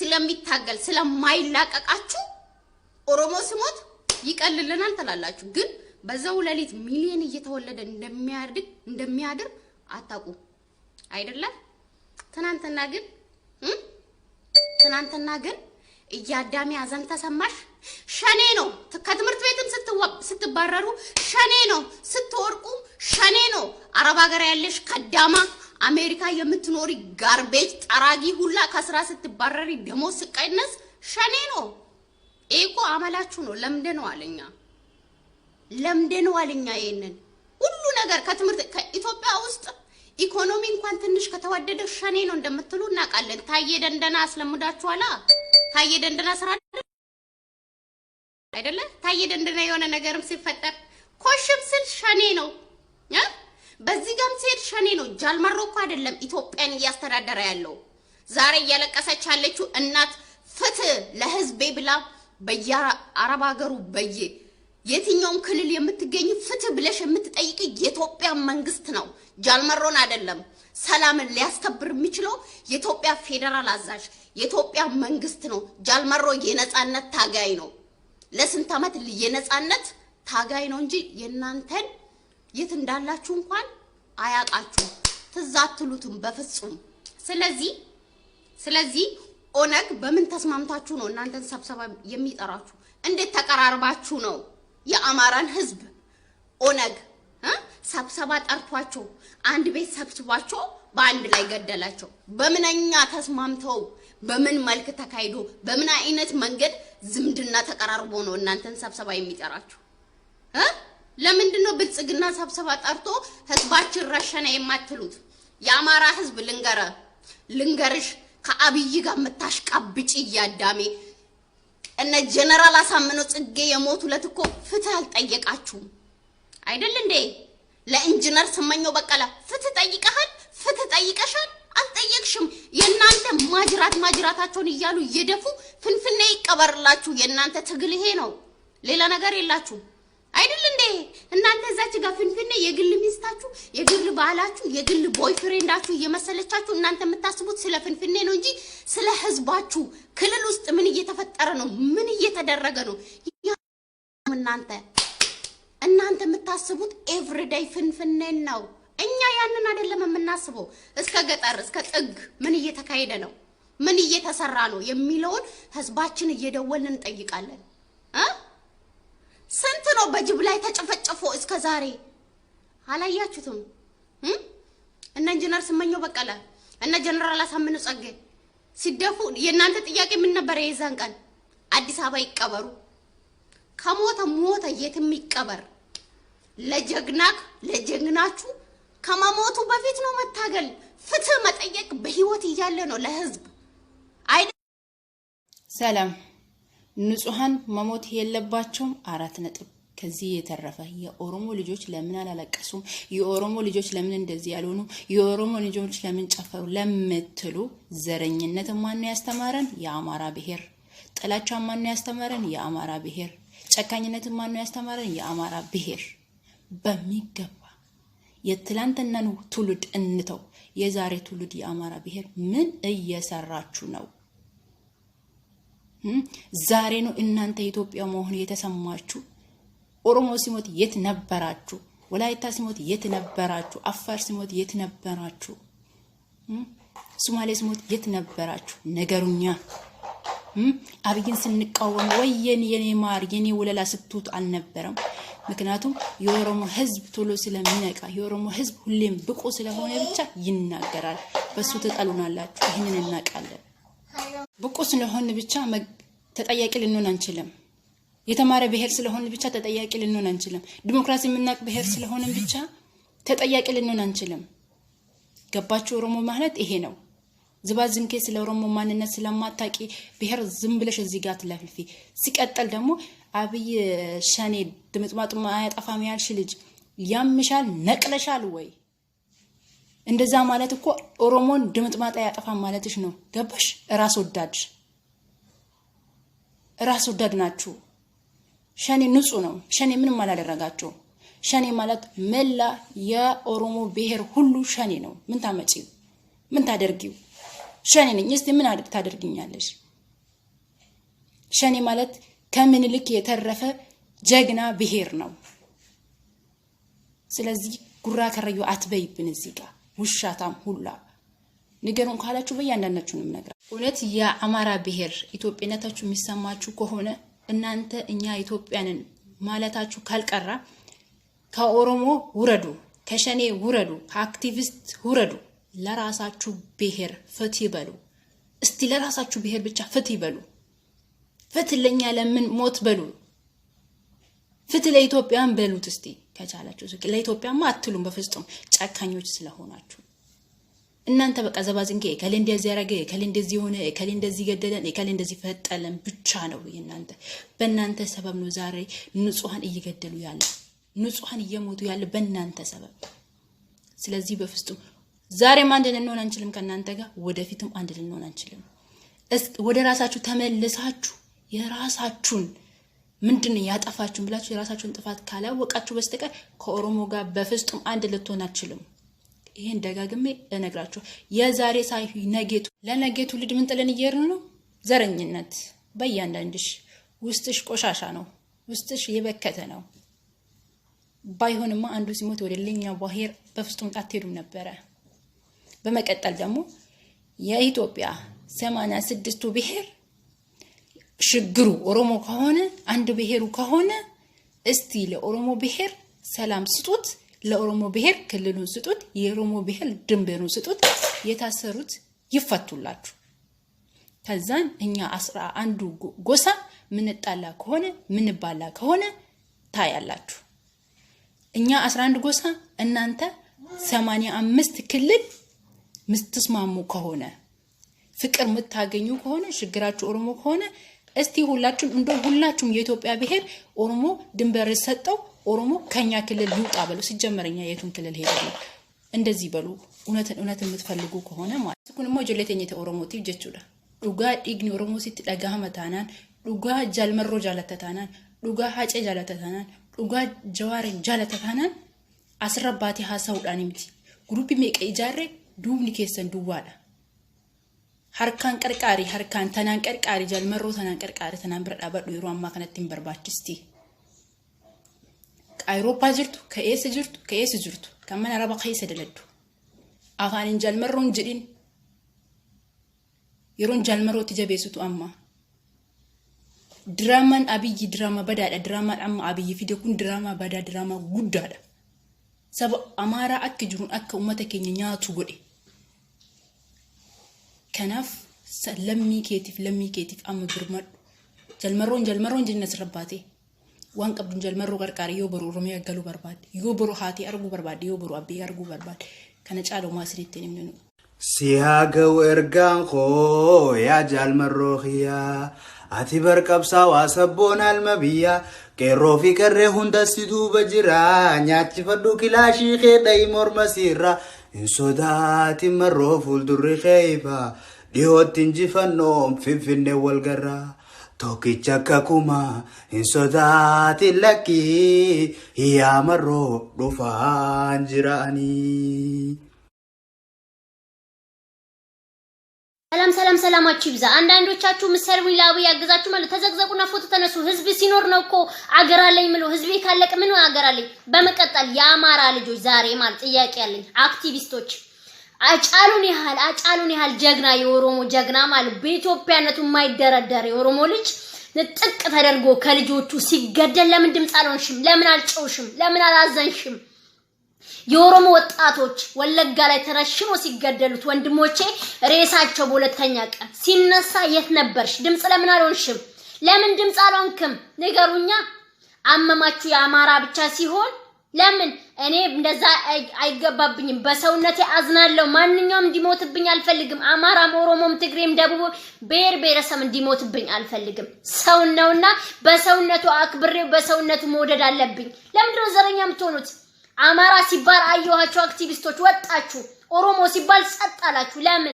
ስለሚታገል ስለማይላቀቃችሁ ኦሮሞ ሲሞት ይቀልልናል ትላላችሁ ግን በዛው ለሊት ሚሊዮን እየተወለደ እንደሚያድር አታቁ አይደለ ትናንትና ግን እያዳሚ አዘን ተሰማሽ ሸኔ ነው ከትምህርት ቤትም ስትባረሩ ሸኔ ነው ስትወርቁ ሸኔ ነው አረብ ሀገር ያለሽ ከዳማ አሜሪካ የምትኖሪ ጋርቤጅ ጠራጊ ሁላ ከስራ ስትባረሪ ደሞዝ ስቀይነስ ሸኔ ነው ኤኮ አመላችሁ ነው ለምደነው አለኛ ይሄንን ሁሉ ነገር ከትምህርት ከኢትዮጵያ ውስጥ ኢኮኖሚ እንኳን ትንሽ ከተወደደ ሸኔ ነው እንደምትሉ እናቃለን ታዬ ደንደና አስለምዳችኋላ ታዬ ደንደና ስራ አይደለ ታዬ ደንደና የሆነ ነገርም ሲፈጠር ኮሽም ስል ሸኔ ነው በዚህ ጋም ሲሄድ ሸኔ ነው ጃልመሮ እኮ አይደለም ኢትዮጵያን እያስተዳደረ ያለው ዛሬ እያለቀሰች ያለችው እናት ፍትህ ለህዝቤ ብላ በየአረብ ሀገሩ የትኛውም ክልል የምትገኝ ፍትህ ብለሽ የምትጠይቅ የኢትዮጵያ መንግስት ነው ጃልመሮን አይደለም ሰላምን ሊያስከብር የሚችለው የኢትዮጵያ ፌደራል አዛዥ የኢትዮጵያ መንግስት ነው ጃልመሮ የነጻነት ታጋይ ነው ለስንት አመት የነጻነት ታጋይ ነው እንጂ የናንተን የት እንዳላችሁ እንኳን አያቃችሁ ትዛትሉትም በፍጹም ስለዚህ ኦነግ በምን ተስማምታችሁ ነው እናንተን ሰብሰባ የሚጠራችሁ እንዴት ተቀራርባችሁ ነው የአማራን ህዝብ ኦነግ ሰብሰባ ጠርቷቸው አንድ ቤት ሰብስባቸው በአንድ ላይ ገደላቸው በምንኛ ተስማምተው በምን መልክ ተካይዶ በምን አይነት መንገድ ዝምድና ተቀራርቦ ነው እናንተን ሰብሰባ የሚጠራችሁ ለምንድነው ብልጽግና ሰብሰባ ጠርቶ ህዝባችን ረሸነ የማትሉት የአማራ ህዝብ ልንገርሽ ከአብይ ጋር መታሽቃብጪ ያዳሜ እነ ጀነራል አሳምነው ጽጌ የሞቱለት እኮ ፍትህ አልጠየቃችሁም አይደል እንዴ ለኢንጂነር ስመኘው በቀለ ፍትህ ጠይቀሻል አልጠየቅሽም የናንተ ማጅራታቸውን እያሉ እየደፉ ፍንፍኔ ይቀበርላችሁ የናንተ ትግል ይሄ ነው ሌላ ነገር የላችሁ አይደል እንዴ እናንተ እዛች ጋር ፍንፍኔ የግል ሚስታችሁ የግል ባላችሁ የግል ቦይፍሬንዳችሁ እየመሰለቻችሁ እናንተ የምታስቡት ስለ ፍንፍኔ ነው እንጂ ስለ ህዝባችሁ ክልል ውስጥ ምን እየተፈጠረ ነው ምን እየተደረገ ነው እናንተ የምታስቡት ኤቭሪዴይ ፍንፍኔ ነው እኛ ያንን አይደለም የምናስበው እስከ ገጠር እስከ ጥግ ምን እየተካሄደ ነው ምን እየተሰራ ነው የሚለውን ህዝባችን እየደወልን እንጠይቃለን ስንት ነው በጅብ ላይ ተጨፈጨፎ እስከ ዛሬ አላያችሁትም እነ ኢንጂነር ስመኘው በቀለ እነ ጀነራል አሳምነው ጽጌ ሲደፉ የናንተ ጥያቄ ምን ነበር የዛን ቀን አዲስ አበባ ይቀበሩ ከሞተ የትም ይቀበር ለጀግናችሁ ከመሞቱ በፊት ነው መታገል ፍትህ መጠየቅ በህይወት እያለ ነው ለህዝብ አይደል ሰላም ንጹሃን መሞት የለባቸውም 4 ነጥብ ከዚህ የተረፈ የኦሮሞ ልጆች ለምን አላለቀሱም የኦሮሞ ልጆች ለምን እንደዚህ ያልሆኑ የኦሮሞ ልጆች ለምን ጨፈሩ ለምትሉ ዘረኝነት ማን ያስተማረን የአማራ ብሔር ጥላቻ ማን ያስተማረን የአማራ ብሔር ጨካኝነት ማን ያስተማረን የአማራ ብሔር በሚገባ የትላንትናን ትውልድ እንተው የዛሬ ትውልድ የአማራ ብሔር ምን እየሰራችሁ ነው ዛሬ ነው እናንተ ኢትዮጵያ መሆን የተሰማችሁ ኦሮሞ ሲሞት የት ነበራችሁ ወላይታ ሲሞት የት ነበራችሁ አፋር ሲሞት የት ነበራችሁ ሶማሌ ሲሞት የት ነበራችሁ ነገሩኛ አብይን ስንቃወም ወየኔ የኔ ማር የኔ ወለላ ስትውት አልነበረም ምክንያቱም የኦሮሞ ህዝብ ቶሎ ስለሚነቃ የኦሮሞ ህዝብ ሁሌም ብቁ ስለሆነ ብቻ ይናገራል በሱ ተጣሉናላችሁ ይሄንን እናቃለን ብቁ ስለሆነ ብቻ ተጠያቂ ልንሆን አንችልም የተማረ ብሔር ስለሆነ ብቻ ተጠያቂ ልንሆን አንችልም ዲሞክራሲ የምናቅ ብሔር ስለሆነ ብቻ ተጠያቂ ልንሆን አንችልም ገባችሁ ኦሮሞ ማለት ይሄ ነው ዝባዝንኬ ስለ ኦሮሞ ማንነት ስለማታቂ ብሔር ዝም ብለሽ እዚህ ጋር ትለፍልፊ ሲቀጥል ደግሞ አብይ ሸኔ ድምጥማጥማ ያጠፋም ያልሽ ልጅ ያምሻል ነቅለሻል ወይ እንደዛ ማለት እኮ ኦሮሞን ድምጥማጣ ያጠፋም ማለትሽ ነው ገባሽ ራስ ወዳድ ናችሁ ሸኔ ንጹህ ነው ሸኔ ምንም አላደረጋቸው ሸኔ ማለት መላ የኦሮሞ ብሔር ሁሉ ሸኔ ነው ምን ታመጪው ምን ታደርጊው ሸኔ ነኝ እስቲ ምን ታደርጊኛለሽ ሸኔ ማለት ከምኒልክ የተረፈ ጀግና ብሔር ነው። ስለዚህ ጉራ ከረዩ አትበይብን እዚህ ጋር ውሻታም ሁላ ንገሩን ካላችሁ በእያንዳንዳችሁንም ነገር እውነት የአማራ ብሔር ኢትዮጵያነታችሁ የሚሰማችሁ ከሆነ እናንተ እኛ ኢትዮጵያንን ማለታችሁ ካልቀራ ከኦሮሞ ውረዱ፣ ከሸኔ ውረዱ፣ ከአክቲቪስት ውረዱ። ለራሳችሁ ብሔር ፍትህ ይበሉ። እስቲ ለራሳችሁ ብሔር ብቻ ፍትህ ይበሉ። ፍትህ ለኛ ለምን ሞት በሉ። ፍትህ ለኢትዮጵያን በሉት እስቲ ከቻላችሁ። ለኢትዮጵያማ አትሉም በፍጹም ጨካኞች ስለሆናችሁ። እናንተ በቃ ዘባዝንጌ ከሌ እንደዚህ ያረገ ከሌ እንደዚህ ሆነ ከሌ እንደዚህ ገደለን ከሌ እንደዚህ ፈጠለን ብቻ ነው እናንተ። በእናንተ ሰበብ ነው ዛሬ ንጹሃን እየገደሉ ያለ ንጹሃን እየሞቱ ያለ በእናንተ ሰበብ። ስለዚህ በፍጹም ዛሬም አንድ ልንሆን አንችልም ከእናንተ ጋር፣ ወደፊትም አንድ ልንሆን አንችልም። ወደ ራሳችሁ ተመልሳችሁ የራሳችሁን ምንድነው ያጠፋችሁን ብላችሁ የራሳችሁን ጥፋት ካላወቃችሁ በስተቀር ከኦሮሞ ጋር በፍጹም አንድ ልትሆን አትችሉም። ይሄን ደጋግሜ እነግራችሁ የዛሬ ሳይ ነገቱ ለነገቱ ልጅ ምን ጥለን እየሄድን ነው? ዘረኝነት በእያንዳንድሽ ውስጥሽ ቆሻሻ ነው፣ ውስጥሽ የበከተ ነው። ባይሆንማ አንዱ ሲሞት ወደ ሌላ ብሔር በፍጹም አትሄዱም ነበረ። በመቀጠል ደግሞ የኢትዮጵያ 86ቱ ብሔር ሽግሩ ኦሮሞ ከሆነ አንድ ብሔሩ ከሆነ እስቲ ለኦሮሞ ብሔር ሰላም ስጡት፣ ለኦሮሞ ብሔር ክልሉን ስጡት፣ የኦሮሞ ብሔር ድንበሩን ስጡት፣ የታሰሩት ይፈቱላችሁ። ከዛን እኛ 11 ጎሳ ምንጣላ ከሆነ ምንባላ ከሆነ ታያላችሁ። እኛ 11 ጎሳ እናንተ 85 ክልል ምትስማሙ ከሆነ ፍቅር ምታገኙ ከሆነ ሽግራችሁ ኦሮሞ ከሆነ እስቲ ሁላችሁም የኢትዮጵያ ብሔር ኦሮሞ ድንበር ሰጠው ኦሮሞ ከኛ ክልል ይውጣ በሉ። ሲጀመረኛ የቱን ክልል ሄደው እንደዚህ በሉ። እውነትን የምትፈልጉ ከሆነ ማለት ኩንሞ ጀለተኝተ ኦሮሞ ትይጀቹዳ ዱጋ ዲግኒ ኦሮሞ ሲት ደጋ መታናን ዱጋ ጃልመሮ ጃለተታናን ዱጋ ሀጨ ጃለተታናን ዱጋ ጀዋር ጃለተታናን አስረባቲ ሀሳውዳን ምቲ ግሩፕ ሜቀ ይጃሬ ዱብኒ ከሰን ዱዋዳ harkaan qarqaari harkaan tanaan qarqaari jalmarroo tanaan qarqaari tanaan bira dhaabadhu yeroo ammaa kanatti hin barbaachisti. Awurooppaa jirtu ka'eessa jirtu kan mana araba keessa daladdu afaanin jalmarroon jedhin yeroon jalmarrootti jabeessitu amma diraamaan abiyyi diraamaa badaadha. Diraamaan amma abiyyi fide kun diraamaa badaa diraamaa guddaadha. Saba amaaraa akka jiruun akka uummata keenya nyaatu godhe. كناف لمي كيتيف أما برمد جلمرون جنة رباتي وان قبل جلمرو قرقاري يوبرو رمي قالوا برباد يوبرو هاتي أرجو برباد يوبرو أبي أرجو برباد كانت قالوا ما سريتني منو سياقو إرقان خو يا جلمرو خيا أتي بركب سوا سبونا المبيا كيرو في كره هندسيدو بجرا نياتي فدو كلاشي خيداي مور مسيرا إن صداتي مرو فول دري خيبا ديوت انجفنوم فين والقرا توكي تشكاكوما إن صداتي لكي يا مرو رفان جراني. ሰላማችሁ ይብዛ። አንዳንዶቻችሁ ምሰርቡኝ ላቡ ያገዛችሁ ማለት ተዘግዘቁና ፎቶ ተነሱ። ህዝብ ሲኖር ነው እኮ አገር አለኝ ምለው። ህዝቤ ካለቀ ምን አገር አለኝ። በመቀጠል የአማራ ልጆች ዛሬ ማለት ጥያቄ ያለኝ አክቲቪስቶች አጫሉን ያህል ጀግና የኦሮሞ ጀግና ማለት በኢትዮጵያነቱ የማይደረደር የኦሮሞ ልጅ ንጥቅ ተደርጎ ከልጆቹ ሲገደል ለምን ድምጽ አልሆንሽም? ለምን አልጨውሽም? ለምን አላዘንሽም? የኦሮሞ ወጣቶች ወለጋ ላይ ተረሽኖ ሲገደሉት ወንድሞቼ ሬሳቸው በሁለተኛ ቀን ሲነሳ የት ነበርሽ? ድምጽ ለምን አልሆንሽም? ለምን ድምጽ አልሆንክም? ንገሩኛ። አመማችሁ የአማራ ብቻ ሲሆን ለምን? እኔ እንደዛ አይገባብኝም። በሰውነቴ አዝናለሁ። ማንኛውም እንዲሞትብኝ አልፈልግም። አማራም፣ ኦሮሞም፣ ትግሬም፣ ደቡብ ብሔር ብሔረሰብ እንዲሞትብኝ አልፈልግም። ሰው ነውና በሰውነቱ አክብሬው በሰውነቱ መውደድ አለብኝ። ለምን ነው ዘረኛ የምትሆኑት? አማራ ሲባል አየኋችሁ አክቲቪስቶች ወጣችሁ፣ ኦሮሞ ሲባል ጸጥ አላችሁ። ለምን?